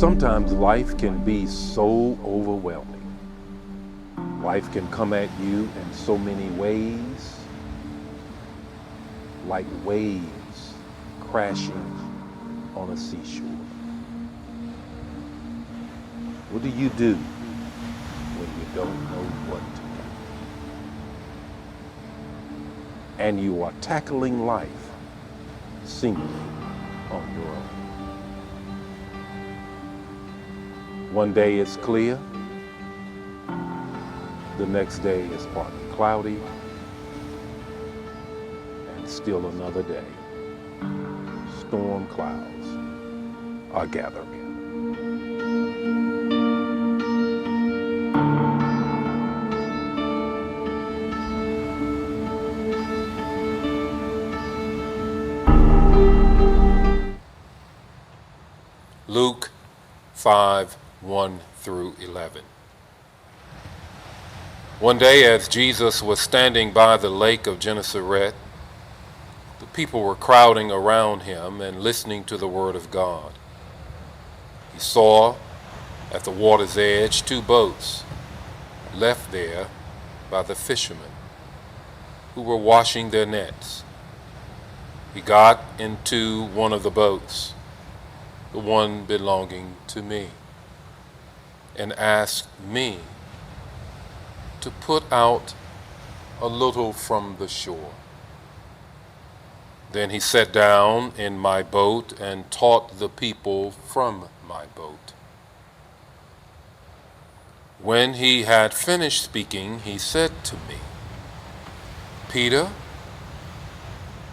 Sometimes life can be so overwhelming. Life can come at you in so many ways, like waves crashing on a seashore. What do you do when you don't know what to do? And you are tackling life seemingly on your own. One day it's clear, the next day is partly cloudy, and still another day. Storm clouds are gathering. Luke 5:1-11. One day as Jesus was standing by the lake of Gennesaret, The people were crowding around him and listening to the word of God. He saw at the water's edge 2 boats left there by the fishermen who were washing their nets. He got into one of the boats, the one belonging to me, and asked me to put out a little from the shore. Then he sat down in my boat and taught the people from my boat. When he had finished speaking, he said to me, "Peter,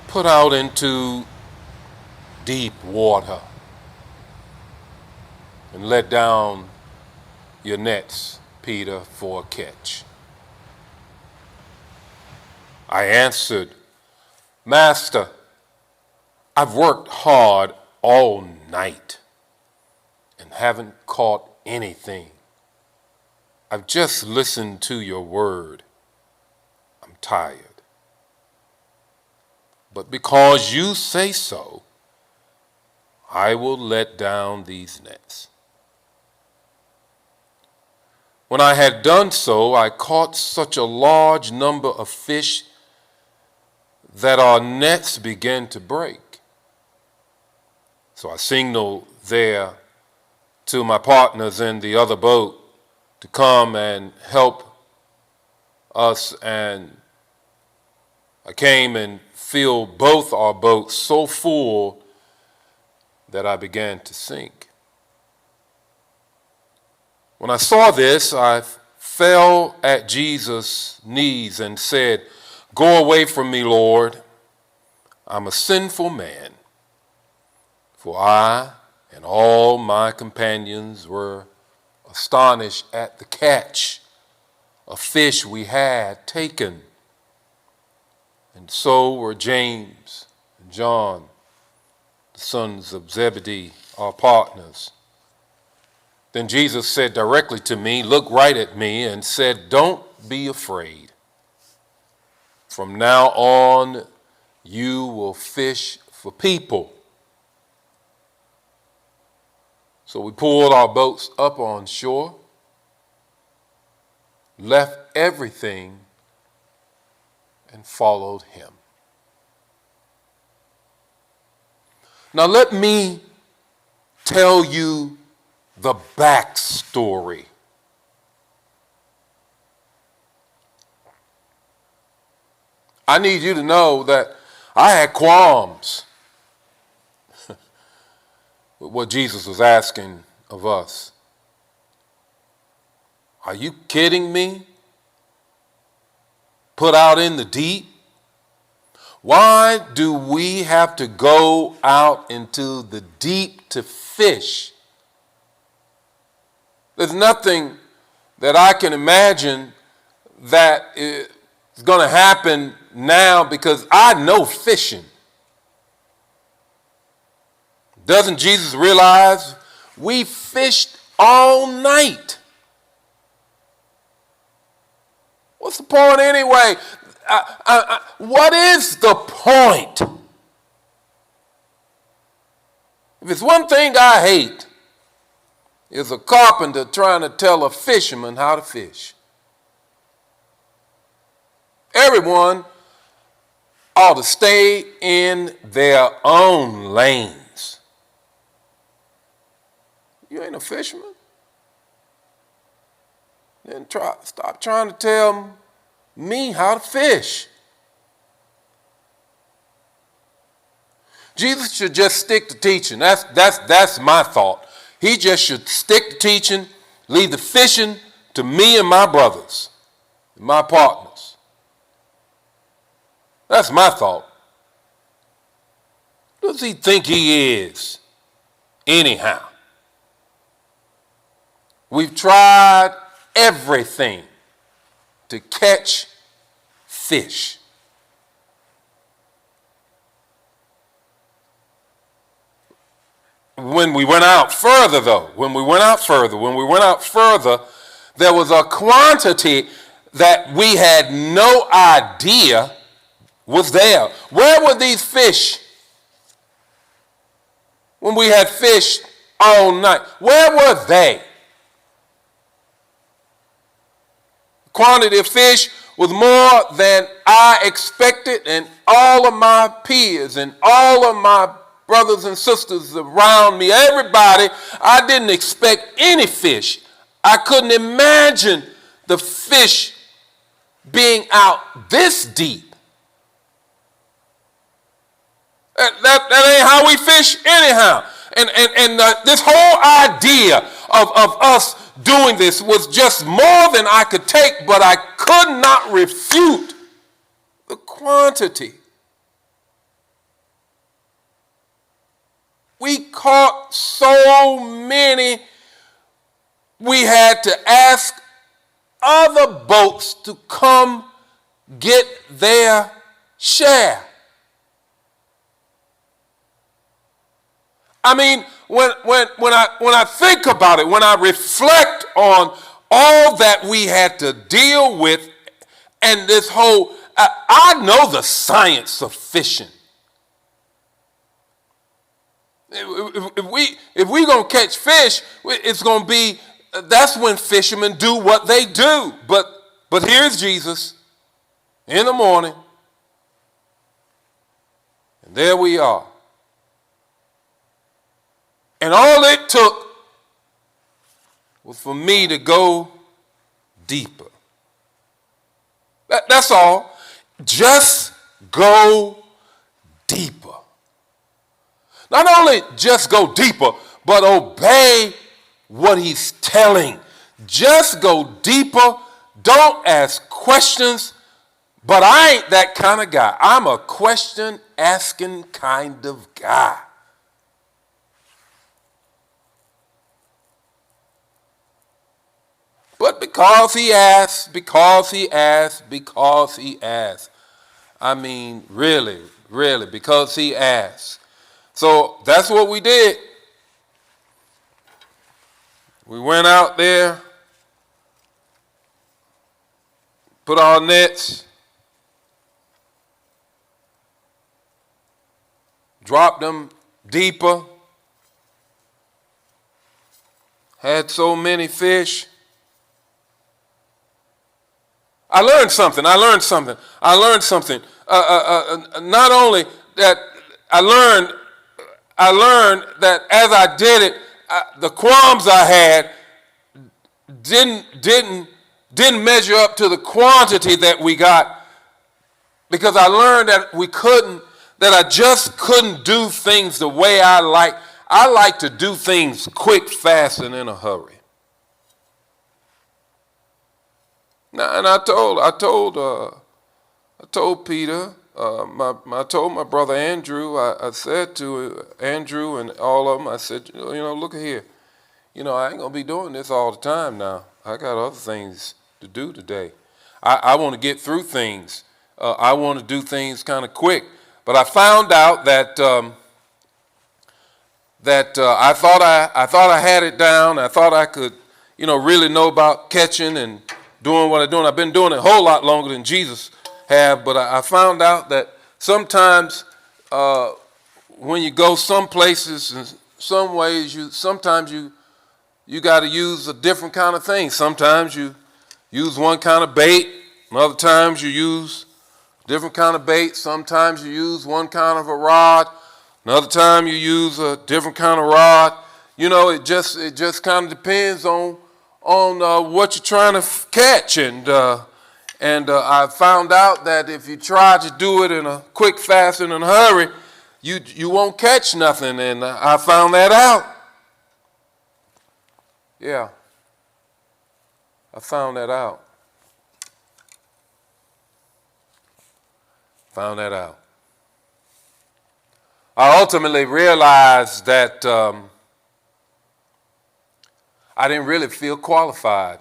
put out into deep water and let down your nets, Peter, for a catch." I answered, "Master, I've worked hard all night and haven't caught anything. I've just listened to your word. I'm tired. But because you say so, I will let down these nets." When I had done so, I caught such a large number of fish that our nets began to break. So I signaled there to my partners in the other boat to come and help us, and I came and filled both our boats so full that I began to sink. When I saw this, I fell at Jesus' knees and said, "Go away from me, Lord. I'm a sinful man." For I and all my companions were astonished at the catch of fish we had taken. And so were James and John, the sons of Zebedee, our partners. Then Jesus said directly to me, looked right at me, and said, "Don't be afraid. From now on, you will fish for people." So we pulled our boats up on shore, left everything, and followed him. Now let me tell you the backstory. I need you to know that I had qualms with what Jesus was asking of us. Are you kidding me? Put out in the deep? Why do we have to go out into the deep to fish? There's nothing that I can imagine that is going to happen now, because I know fishing. Doesn't Jesus realize we fished all night? What's the point anyway? What is the point? If it's one thing I hate, it's a carpenter trying to tell a fisherman how to fish. Everyone ought to stay in their own lanes. You ain't a fisherman? Then stop trying to tell me how to fish. Jesus should just stick to teaching. That's my thought. He just should stick to teaching, leave the fishing to me and my brothers, and my partners. That's my thought. Who does he think he is? Anyhow, we've tried everything to catch fish. When we went out further, there was a quantity that we had no idea was there. Where were these fish when we had fished all night? Where were they? The quantity of fish was more than I expected, and all of my peers and all of my brothers and sisters around me, everybody, I didn't expect any fish. I couldn't imagine the fish being out this deep. That ain't how we fish anyhow. And this whole idea of us doing this was just more than I could take, but I could not refute the quantity. We caught so many, we had to ask other boats to come get their share. I mean, when I think about it, when I reflect on all that we had to deal with, and this whole, I know the science of fishing. If we gonna catch fish, it's gonna be, that's when fishermen do what they do. But here's Jesus in the morning, and there we are. And all it took was for me to go deeper. That's all. Just go deeper. Not only just go deeper, but obey what he's telling. Just go deeper. Don't ask questions. But I ain't that kind of guy. I'm a question asking kind of guy. But because he asked, I mean, really, because he asked. So that's what we did. We went out there, put our nets, dropped them deeper, had so many fish. I learned something. Not only that, I learned that as I did it, the qualms I had didn't measure up to the quantity that we got, because I learned that I just couldn't do things the way I like. I like to do things quick, fast, and in a hurry. Now, and I told Peter, I told my brother Andrew, I said to Andrew and all of them, I said, look here, I ain't gonna be doing this all the time now. I got other things to do today. I want to get through things. I want to do things kind of quick. But I found out that I thought I had it down. I thought I could, really know about catching and doing what I'm doing. I've been doing it a whole lot longer than Jesus have, but I found out that sometimes when you go some places and some ways, sometimes you got to use a different kind of thing. Sometimes you use one kind of bait, and other times you use different kind of bait. Sometimes you use one kind of a rod, another time you use a different kind of rod. It just kind of depends on what you're trying to catch, and I found out that if you try to do it in a quick, fast, and in a hurry, you won't catch nothing, and I found that out. Yeah, I found that out. I ultimately realized that I didn't really feel qualified.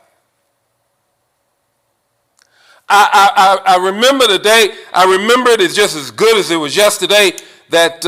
I remember the day, I remember it as just as good as it was yesterday, that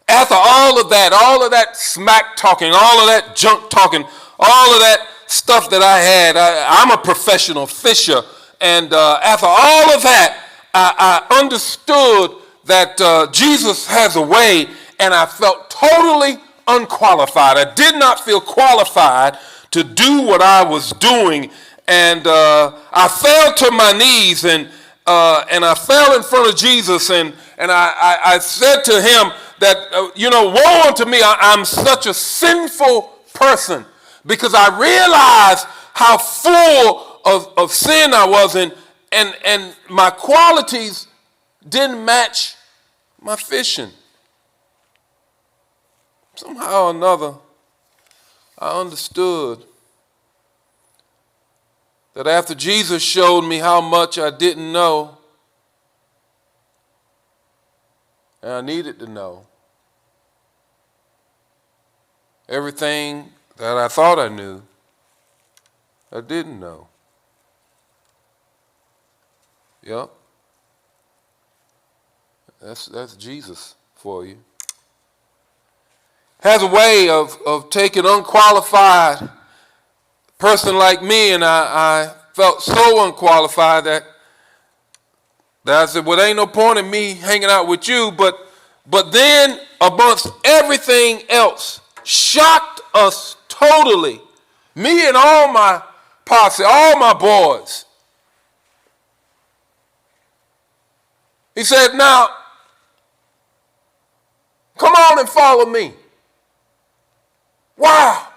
after all of that smack talking, all of that junk talking, all of that stuff that I had, I'm a professional fisher, and after all of that, I understood that Jesus has a way, and I felt totally unqualified. I did not feel qualified to do what I was doing, and I fell to my knees, and I fell in front of Jesus, and I said to him that, woe unto me, I'm such a sinful person, because I realized how full of sin I was, and my qualities didn't match my fishing. Somehow or another, I understood that after Jesus showed me how much I didn't know, and I needed to know, everything that I thought I knew, I didn't know. Yep. That's Jesus for you. Has a way of taking unqualified person like me, and I felt so unqualified that I said, well, there ain't no point in me hanging out with you, but then amongst everything else, shocked us totally, me and all my posse, all my boys. He said, now, come on and follow me. Wow,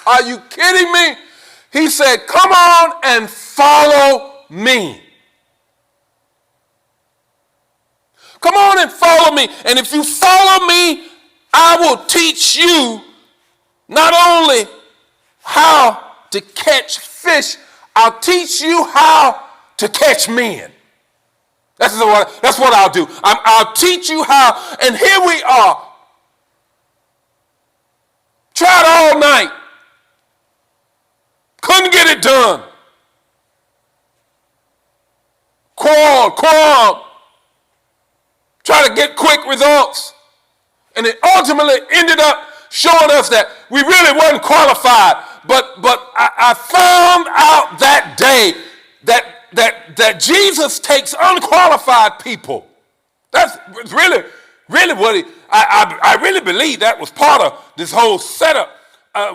are you kidding me? He said, come on and follow me. Come on and follow me. And if you follow me, I will teach you not only how to catch fish, I'll teach you how to catch men. That's what I'll do. I'll teach you how, and here we are. Tried all night. Couldn't get it done. Crawl. Try to get quick results. And it ultimately ended up showing us that we really wasn't qualified. But I found out that day that Jesus takes unqualified people. That's really what I really believe that was part of this whole setup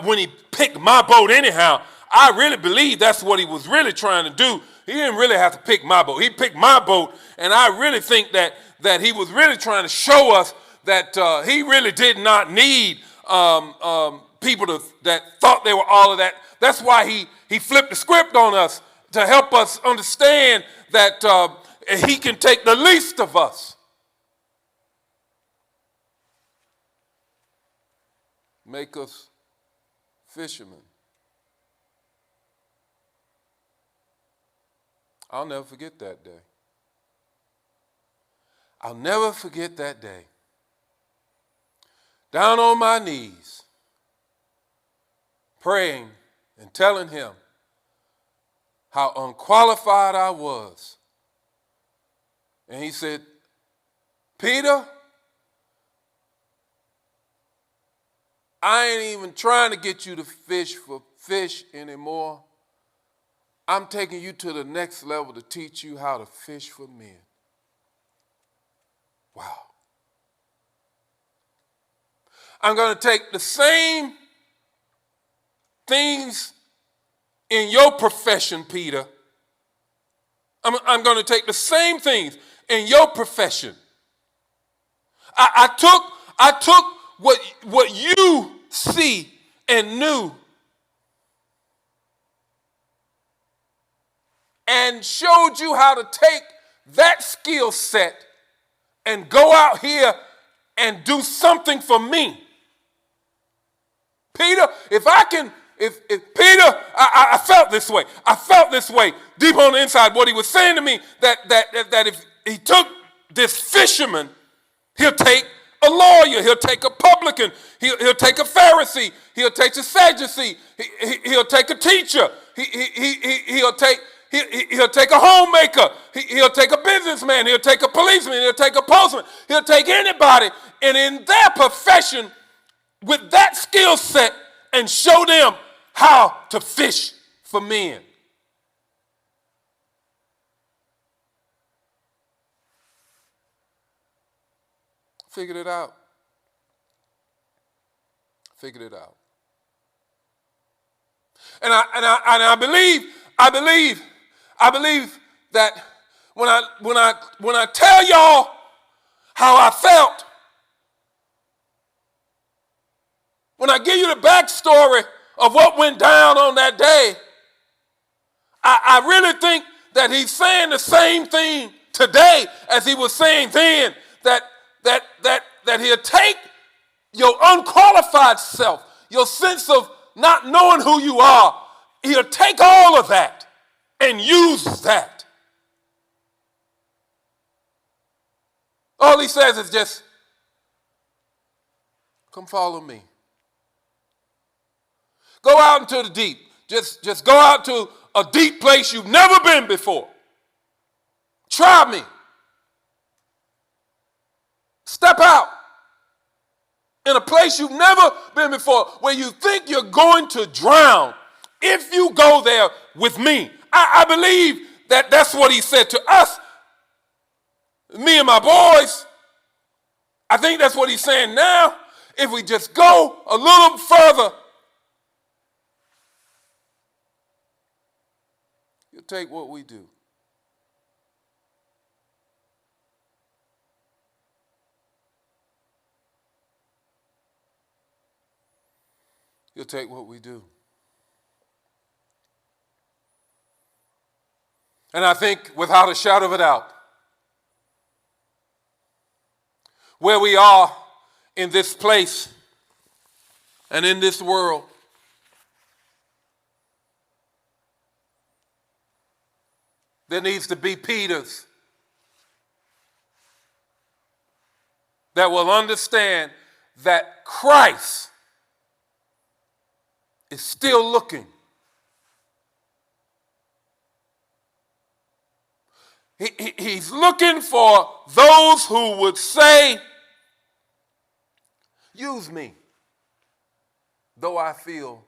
when he picked my boat anyhow. I really believe that's what he was really trying to do. He didn't really have to pick my boat. He picked my boat, and I really think that he was really trying to show us that he really did not need people that thought they were all of that. That's why he flipped the script on us, to help us understand that he can take the least of us. Make us fishermen. I'll never forget that day. I'll never forget that day. Down on my knees, praying and telling him how unqualified I was. And he said, Peter, I ain't even trying to get you to fish for fish anymore. I'm taking you to the next level to teach you how to fish for men. Wow. I'm going to take the same things in your profession, Peter. I'm going to take the same things in your profession. I took what you see and knew and showed you how to take that skill set and go out here and do something for me. Peter, if Peter, I felt this way. I felt this way deep on the inside. What he was saying to me, that if he took this fisherman, he'll take a lawyer, he'll take a publican, he'll take a Pharisee, he'll take a Sadducee, he'll take a teacher, he'll take a homemaker, he'll take a businessman, he'll take a policeman, he'll take a postman, he'll take anybody, and in their profession, with that skill set, and show them how to fish for men. Figured it out. Figured it out. And I believe that when I tell y'all how I felt, when I give you the backstory of what went down on that day, I really think that he's saying the same thing today as he was saying then, that he'll take your unqualified self, your sense of not knowing who you are, he'll take all of that and use that. All he says is just, come follow me. Go out into the deep. Just go out to a deep place you've never been before. Try me. Step out in a place you've never been before, where you think you're going to drown. If you go there with me, I believe that that's what he said to us, me and my boys. I think that's what he's saying now. If we just go a little further, you'll take what we do. You'll take what we do. And I think, without a shadow of a doubt, where we are in this place and in this world, there needs to be Peters that will understand that Christ is still looking. He's looking for those who would say, use me, though I feel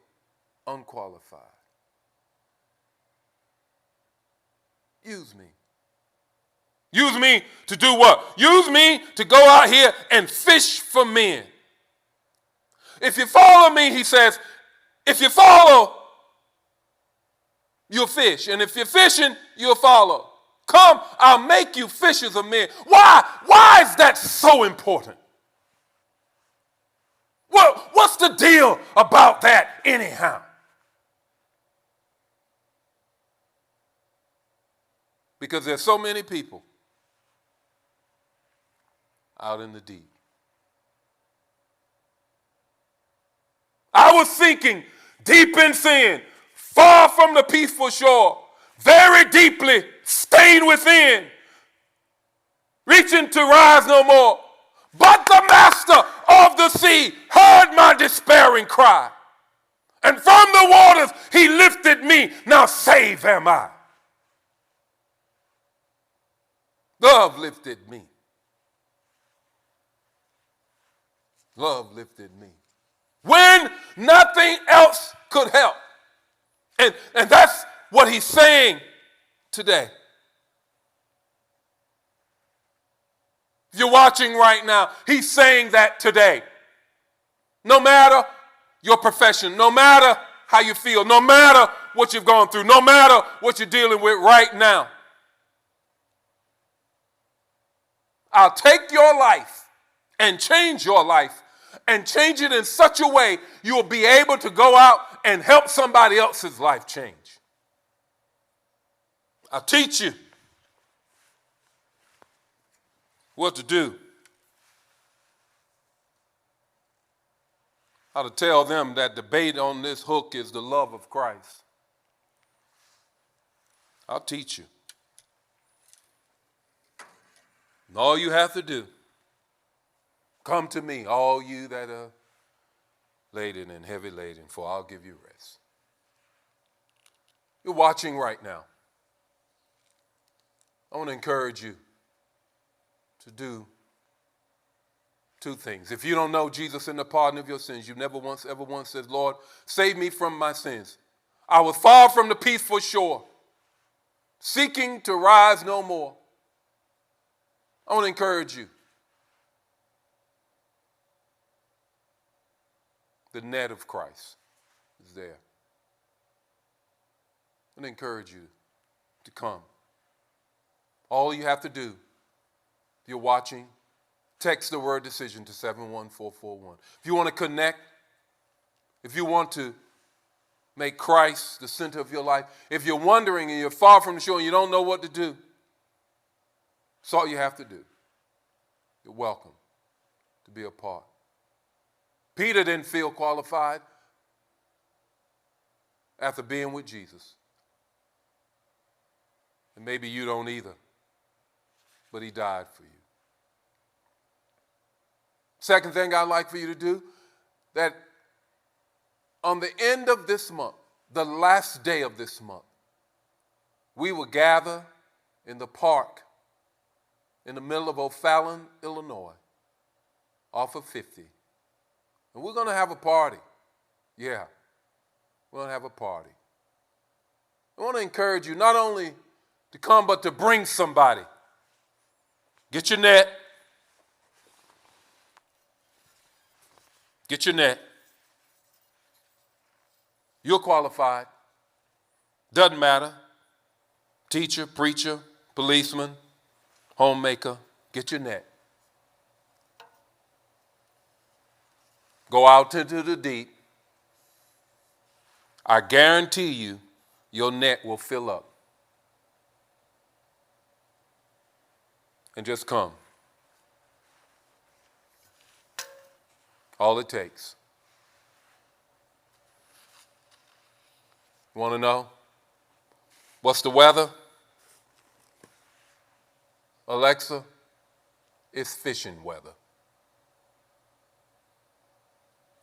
unqualified. Use me. Use me to do what? Use me to go out here and fish for men. If you follow me, he says, if you follow, you'll fish. And if you're fishing, you'll follow. Come, I'll make you fishers of men. Why? Why is that so important? What's the deal about that anyhow? Because there's so many people out in the deep. I was sinking deep in sin, far from the peaceful shore, very deeply stained within, reaching to rise no more. But the master of the sea heard my despairing cry, and from the waters he lifted me. Now saved am I. Love lifted me. Love lifted me. When nothing else could help. And that's what he's saying today. If you're watching right now, he's saying that today. No matter your profession, no matter how you feel, no matter what you've gone through, no matter what you're dealing with right now, I'll take your life and change your life and change it in such a way you will be able to go out and help somebody else's life change. I'll teach you what to do. How to tell them that the bait on this hook is the love of Christ. I'll teach you. And all you have to do, come to me, all you that are laden and heavy laden, for I'll give you rest. You're watching right now. I want to encourage you to do two things. If you don't know Jesus and the pardon of your sins, you never once, ever once said, Lord, save me from my sins. I was far from the peaceful shore, seeking to rise no more. I want to encourage you The net of Christ is there. I encourage you to come. All you have to do, if you're watching, text the word decision to 71441. If you want to connect, if you want to make Christ the center of your life, if you're wondering and you're far from the shore and you don't know what to do, that's all you have to do. You're welcome to be a part. Peter didn't feel qualified after being with Jesus. And maybe you don't either, but he died for you. Second thing I'd like for you to do, that on the end of this month, the last day of this month, we will gather in the park in the middle of O'Fallon, Illinois, off of 50. And we're going to have a party. Yeah, we're going to have a party. I want to encourage you not only to come, but to bring somebody. Get your net. Get your net. You're qualified. Doesn't matter. Teacher, preacher, policeman, homemaker. Get your net. Go out into the deep. I guarantee you, your net will fill up. And just come. All it takes. Want to know? What's the weather? Alexa, it's fishing weather.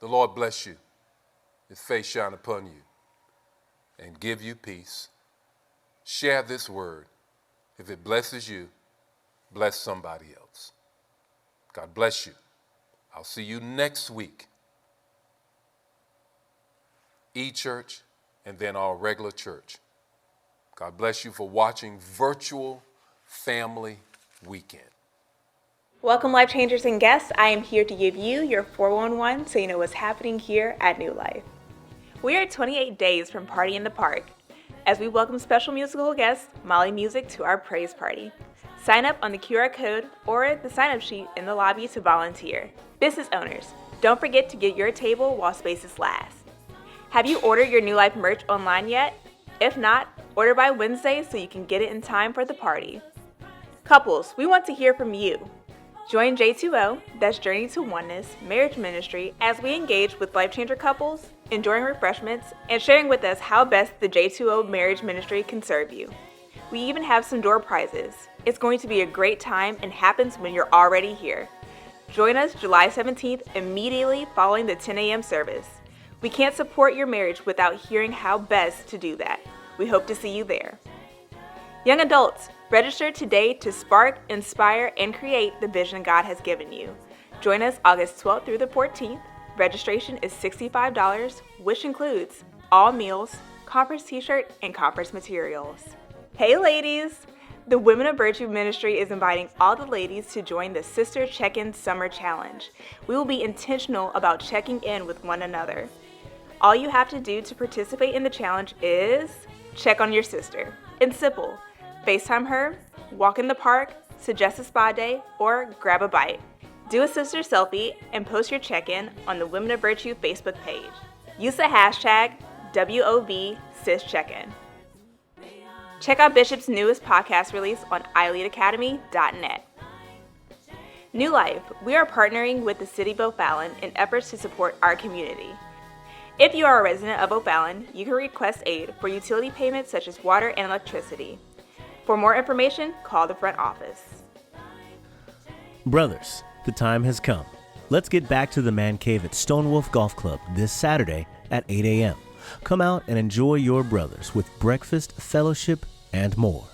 The Lord bless you, his face shine upon you, and give you peace. Share this word. If it blesses you, bless somebody else. God bless you. I'll see you next week. E-church and then our regular church. God bless you for watching Virtual Family Weekend. Welcome, Life Changers and guests. I am here to give you your 411 so you know what's happening here at New Life. We are 28 days from Party in the Park as we welcome special musical guest Molly Music to our praise party. Sign up on the QR code or the sign-up sheet in the lobby to volunteer. Business owners, don't forget to get your table while spaces last. Have you ordered your New Life merch online yet? If not, order by Wednesday so you can get it in time for the party. Couples, we want to hear from you. Join J2O, that's Journey to Oneness, Marriage Ministry, as we engage with Life Changer couples, enjoying refreshments, and sharing with us how best the J2O Marriage Ministry can serve you. We even have some door prizes. It's going to be a great time and happens when you're already here. Join us July 17th, immediately following the 10 a.m. service. We can't support your marriage without hearing how best to do that. We hope to see you there. Young adults, register today to spark, inspire, and create the vision God has given you. Join us August 12th through the 14th. Registration is $65, which includes all meals, conference t-shirt, and conference materials. Hey ladies! The Women of Virtue Ministry is inviting all the ladies to join the Sister Check-In Summer Challenge. We will be intentional about checking in with one another. All you have to do to participate in the challenge is check on your sister. It's simple. FaceTime her, walk in the park, suggest a spa day, or grab a bite. Do a sister selfie and post your check-in on the Women of Virtue Facebook page. Use the hashtag WOVSisCheckin. Check out Bishop's newest podcast release on iLeadAcademy.net. New Life, we are partnering with the City of O'Fallon in efforts to support our community. If you are a resident of O'Fallon, you can request aid for utility payments such as water and electricity. For more information, call the front office. Brothers, the time has come. Let's get back to the Man Cave at Stonewolf Golf Club this Saturday at 8 a.m. Come out and enjoy your brothers with breakfast, fellowship, and more.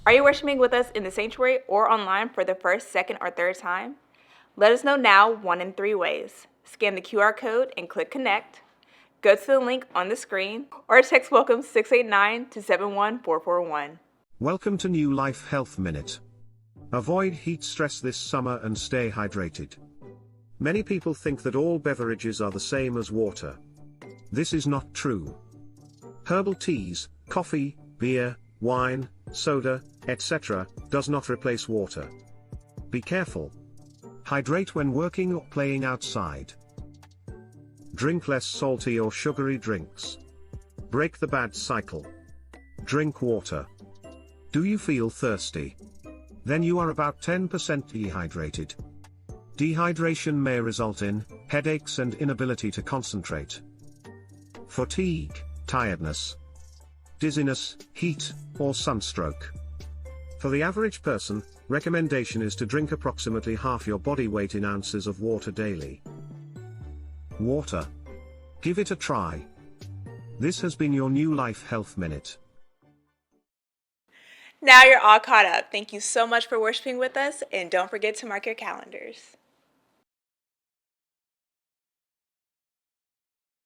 Are you worshiping with us in the sanctuary or online for the first, second, or third time? Let us know now one in three ways. Scan the QR code and click Connect. Go to the link on the screen or text WELCOME 689 to 71441. Welcome to New Life Health Minute. Avoid heat stress this summer and stay hydrated. Many people think that all beverages are the same as water. This is not true. Herbal teas, coffee, beer, wine, soda, etc., does not replace water. Be careful. Hydrate when working or playing outside. Drink less salty or sugary drinks. Break the bad cycle. Drink water. Do you feel thirsty? Then you are about 10% dehydrated. Dehydration may result in headaches and inability to concentrate, fatigue, tiredness, dizziness, heat, or sunstroke. For the average person, recommendation is to drink approximately half your body weight in ounces of water daily. Water. Give it a try. This has been your New Life Health Minute. Now you're all caught up. Thank you so much for worshiping with us, and don't forget to mark your calendars.